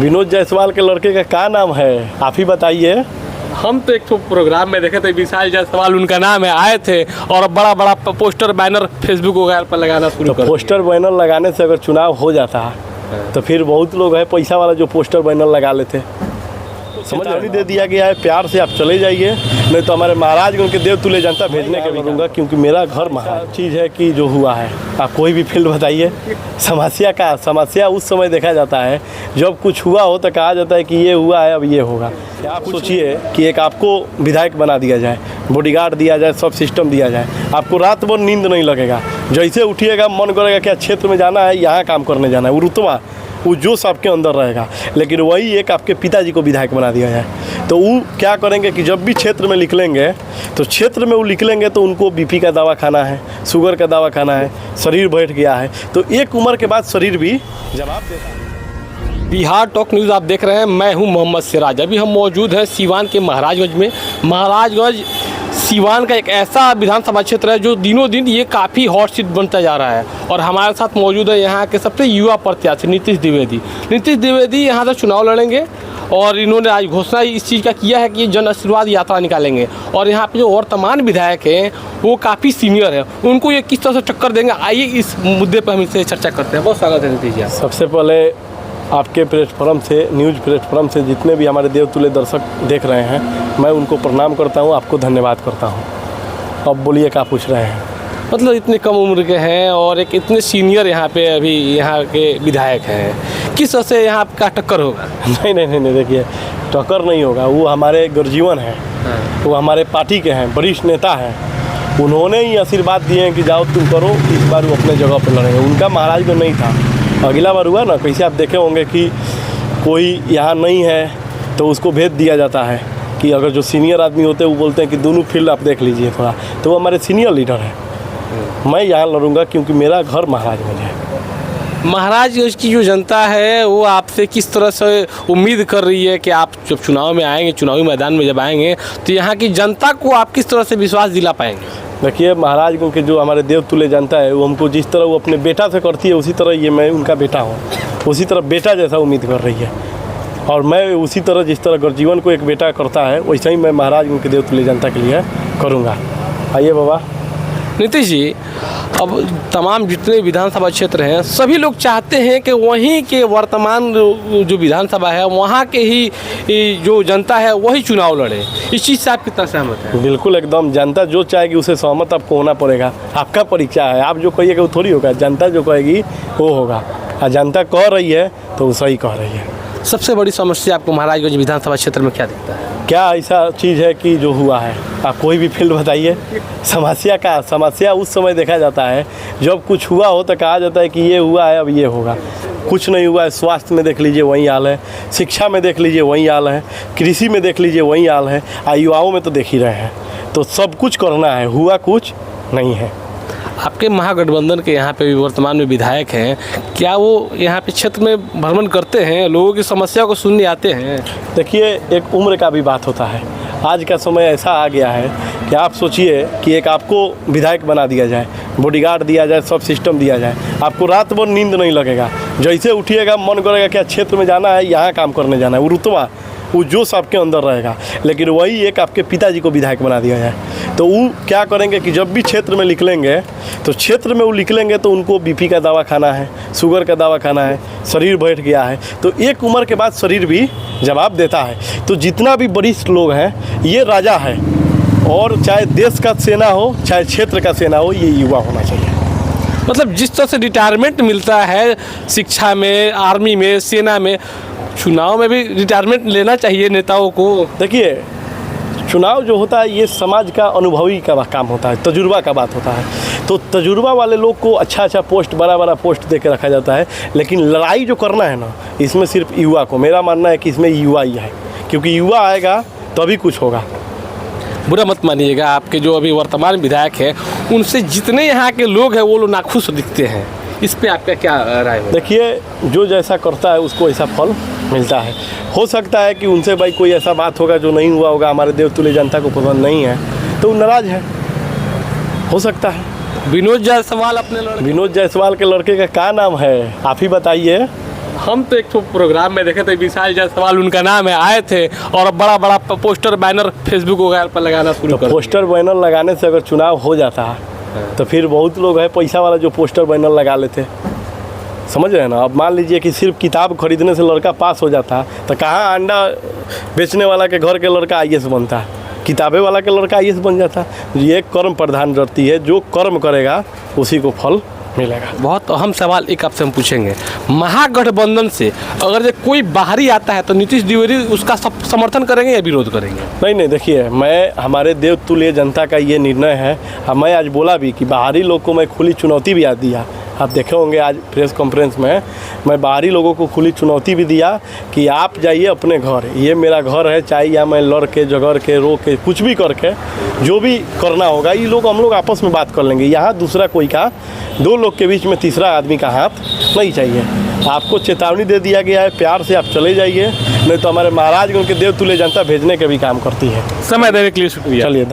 विनोद जायसवाल के लड़के का क्या नाम है, आप ही बताइए। हम तो एक तो प्रोग्राम में देखे थे, विशाल जायसवाल उनका नाम है, आए थे और बड़ा बड़ा पोस्टर बैनर फेसबुक वगैरह पर लगाना शुरू कर। पोस्टर बैनर लगाने से अगर चुनाव हो जाता है तो फिर बहुत लोग है पैसा वाला जो पोस्टर बैनर लगा लेते। समझ दे दिया गया है, प्यार से आप चले जाइए, नहीं तो हमारे महाराज उनके देवतुल्य जनता भेजने के करूँगा, क्योंकि मेरा घर महाराज चीज़ है कि जो हुआ है। आप कोई भी फील्ड बताइए, समस्या उस समय देखा जाता है जब कुछ हुआ हो तो कहा जाता है कि ये हुआ है, अब ये होगा। आप सोचिए कि एक आपको विधायक बना दिया जाए, बॉडीगार्ड दिया जाए, सब सिस्टम दिया जाए, आपको रात भर नींद नहीं लगेगा, जैसे उठिएगा मन करेगा क्या क्षेत्र में जाना है, यहाँ काम करने जाना है, वो रुतबा वो जोश आपके अंदर रहेगा। लेकिन वही एक आपके पिताजी को विधायक बना दिया जाए तो वो क्या करेंगे कि जब भी क्षेत्र में निकलेंगे तो क्षेत्र में वो निकलेंगे तो उनको बीपी का दवा खाना है, शुगर का दवा खाना है, शरीर बैठ गया है, तो एक उम्र के बाद शरीर भी जवाब देता है। बिहार टॉक न्यूज़ आप देख रहे हैं, मैं हूं मोहम्मद सिराज। अभी हम मौजूद हैं सीवान के महाराजगंज में। महाराजगंज सीवान का एक ऐसा विधानसभा क्षेत्र है जो दिनों दिन ये काफ़ी हॉट सीट बनता जा रहा है और हमारे साथ मौजूद है यहाँ के सबसे युवा प्रत्याशी नीतीश द्विवेदी यहाँ से चुनाव लड़ेंगे और इन्होंने आज घोषणा इस चीज़ का किया है कि जन आशीर्वाद यात्रा निकालेंगे और यहाँ पे जो वर्तमान विधायक हैं वो काफ़ी सीनियर है, उनको ये किस तरह से टक्कर देंगे, आइए इस मुद्दे पर हम इससे चर्चा करते हैं। बहुत स्वागत है नीतीश जी। सबसे पहले आपके प्लेटफॉर्म से, न्यूज़ प्लेटफॉर्म से जितने भी हमारे देवतुल्य दर्शक देख रहे हैं, मैं उनको प्रणाम करता हूँ, आपको धन्यवाद करता हूँ। अब बोलिए क्या पूछ रहे हैं। मतलब इतने कम उम्र के हैं और एक इतने सीनियर यहाँ पे अभी यहाँ के विधायक हैं, किस तरह से यहाँ का टक्कर होगा? नहीं, देखिए टक्कर नहीं होगा, वो हमारे गर्जीवन हैं, वो हमारे पार्टी के हैं, वरिष्ठ नेता हैं, उन्होंने ही आशीर्वाद दिए हैं कि जाओ तुम करो, इस बार वो अपने जगह पर लड़ेंगे। उनका महाराज को नहीं था, अगला बार हुआ ना, कैसे आप देखे होंगे कि कोई यहाँ नहीं है तो उसको भेज दिया जाता है कि अगर जो सीनियर आदमी होते हैं वो बोलते हैं कि दोनों फील्ड आप देख लीजिए थोड़ा, तो वो हमारे सीनियर लीडर हैं। मैं यहाँ लड़ूंगा क्योंकि मेरा घर महाराजगंज है। महाराजगंज की जो जनता है वो आपसे किस तरह से उम्मीद कर रही है कि आप जब चुनाव में आएंगे, चुनावी मैदान में जब आएंगे तो यहाँ की जनता को आप किस तरह से विश्वास दिला पाएंगे? देखिए महाराजगंज के जो हमारे देवतुल्य जनता है वो हमको जिस तरह वो अपने बेटा से करती है उसी तरह ये मैं उनका बेटा हूँ, उसी तरह बेटा जैसा उम्मीद कर रही है और मैं उसी तरह जिस तरह गर्जीवन को एक बेटा करता है वैसे ही मैं महाराजगंज के देवतुल्य जनता के लिए करूँगा। आइए बाबा। नीतीश जी, अब तमाम जितने विधानसभा क्षेत्र हैं सभी लोग चाहते हैं कि वहीं के वर्तमान जो विधानसभा है वहाँ के ही जो जनता है वही चुनाव लड़े, इस चीज़ से आप कितना सहमत हैं? बिल्कुल एकदम, जनता जो चाहेगी उसे सहमत आपको होना पड़ेगा। आपका परीक्षा है, आप जो कहिएगा वो थोड़ी होगा, जनता जो कहेगी वो होगा और जनता कह रही है तो वो सही कह रही है। सबसे बड़ी समस्या आपको महाराजगंज विधानसभा क्षेत्र में क्या दिखता है? क्या ऐसा चीज़ है कि जो हुआ है, आप कोई भी फील्ड बताइए, समस्या उस समय देखा जाता है जब कुछ हुआ हो तो कहा जाता है कि ये हुआ है, अब ये होगा। कुछ नहीं हुआ है, स्वास्थ्य में देख लीजिए वही हाल है, शिक्षा में देख लीजिए वही हाल है, कृषि में देख लीजिए वही हाल है, युवाओं में तो देख ही रहे हैं। तो सब कुछ करना है, हुआ कुछ नहीं है। आपके महागठबंधन के यहाँ पे भी वर्तमान में विधायक हैं, क्या वो यहाँ पे क्षेत्र में भ्रमण करते हैं, लोगों की समस्या को सुनने आते हैं? देखिए एक उम्र का भी बात होता है, आज का समय ऐसा आ गया है कि आप सोचिए कि एक आपको विधायक बना दिया जाए, बॉडीगार्ड दिया जाए, सब सिस्टम दिया जाए, आपको रात भर नींद नहीं लगेगा, जैसे उठिएगा मन करेगा क्या क्षेत्र में जाना है, यहाँ काम करने जाना है, वो रुतबा वो जोश आपके अंदर रहेगा। लेकिन वही एक आपके पिताजी को विधायक बना दिया जाए तो वो क्या करेंगे कि जब भी क्षेत्र में निकलेंगे तो क्षेत्र में वो निकलेंगे तो उनको बीपी का दवा खाना है, शुगर का दवा खाना है, शरीर बैठ गया है, तो एक उम्र के बाद शरीर भी जवाब देता है। तो जितना भी वरिष्ठ लोग हैं ये राजा है और चाहे देश का सेना हो चाहे क्षेत्र का सेना हो, ये युवा होना चाहिए। मतलब जिस तरह से रिटायरमेंट मिलता है शिक्षा में, आर्मी में, सेना में, चुनाव में भी रिटायरमेंट लेना चाहिए नेताओं को। देखिए चुनाव जो होता है ये समाज का अनुभवी का काम होता है, तजुर्बा का बात होता है, तो तजुर्बा वाले लोग को अच्छा पोस्ट, बड़ा पोस्ट दे के रखा जाता है। लेकिन लड़ाई जो करना है ना, इसमें सिर्फ युवा को, मेरा मानना है कि इसमें युवा ही है, क्योंकि युवा आएगा तभी कुछ होगा। बुरा मत मानिएगा, आपके जो अभी वर्तमान विधायक हैं उनसे जितने यहाँ के लोग हैं वो लोग नाखुश दिखते हैं, इस पे आपका क्या राय है? देखिए जो जैसा करता है उसको ऐसा फल मिलता है। हो सकता है कि उनसे भाई कोई ऐसा बात होगा जो नहीं हुआ होगा, हमारे देवतुल्य जनता को पसंद नहीं है तो वो नाराज है, हो सकता है। विनोद जायसवाल के लड़के का क्या नाम है, आप ही बताइए। हम तो एक तो प्रोग्राम में देखे थे, विशाल जायसवाल उनका नाम है, आए थे और बड़ा बड़ा पोस्टर बैनर फेसबुक वगैरह पर लगाना शुरू कर दिया। पोस्टर बैनर लगाने से अगर चुनाव हो जाता है तो फिर बहुत लोग है पैसा वाला जो पोस्टर बैनर लगा लेते, समझ रहे हैं ना। अब मान लीजिए कि सिर्फ किताब खरीदने से लड़का पास हो जाता है तो कहाँ अंडा बेचने वाला के घर के लड़का IAS बनता है, किताबें वाला के लड़का IAS बन जाता है। ये कर्म प्रधान रहती है, जो कर्म करेगा उसी को फल मिलेगा। बहुत अहम सवाल एक आपसे हम पूछेंगे, महागठबंधन से अगर जो कोई बाहरी आता है तो नीतीश द्विवेदी उसका समर्थन करेंगे या विरोध करेंगे? नहीं, देखिए, मैं हमारे देवतुल्य जनता का ये निर्णय है। मैं आज बोला भी कि बाहरी लोग को मैं खुली चुनौती भी आज दिया। आप देखे होंगे आज प्रेस कॉन्फ्रेंस में मैं बाहरी लोगों को खुली चुनौती भी दिया कि आप जाइए अपने घर, ये मेरा घर है, चाहे या मैं लड़ के झगड़ के रो के कुछ भी करके जो भी करना होगा ये लोग हम लोग आपस में बात कर लेंगे। यहाँ दूसरा कोई का, दो लोग के बीच में तीसरा आदमी का हाथ नहीं चाहिए। आपको चेतावनी दे दिया गया है, प्यार से आप चले जाइए, नहीं तो हमारे महाराज उनके देवतुल्य जनता भेजने के भी काम करती है। समय देने के लिए शुक्रिया। चलिए।